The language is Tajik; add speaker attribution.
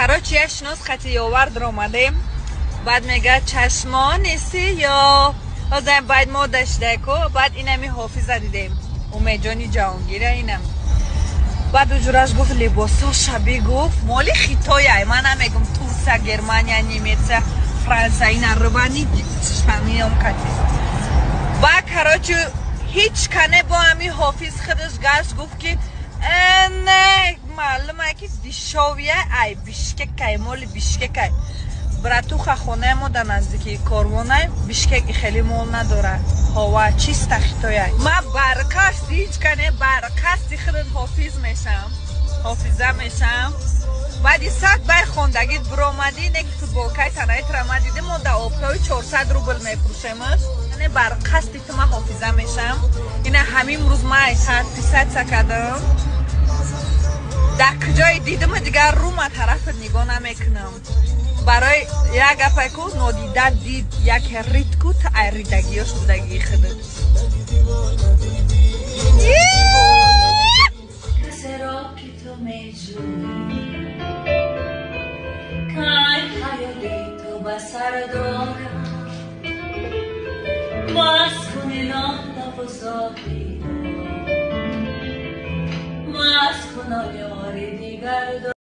Speaker 1: короче я шинос хати ёвар дромадем баъд мега чашмо неси ё озам баъд мо даштако баъд инами ҳофиза дидем умеҷони ҷаҳонгира инам баъд уҷураш гуфт либосо шабӣ гуфт моли хитояй ман намегум турсия германия немеция франсия ина рвани шамиём кати ба короче ҳеҷ кане бо ҳами ҳофиз худаш гашт гуфт ки не маълума ки дишовия ай бишкекай моли бишкекай братуха хонаи мо дар наздики корвонай бишкек хеле мол надорад ҳова чиста хитояй ма баркасти ҳеҷ кане баркасти худат ҳофиз мешам ҳофиза мешам баъди сад бай хондагит биромадӣ неки футболкаи танаитра ма диди мо дар оптои 400 рубл мепуршемаш яъне барқасди ту ма ҳофиза мешам ина ҳамин рӯз ма фисатса кардам дар куҷое дидиму дигар рума тарафат нигоҳ намекунам барои як гапе ку нодида дид яке рид ку та ай ридагиёш будагии худат
Speaker 2: Mas con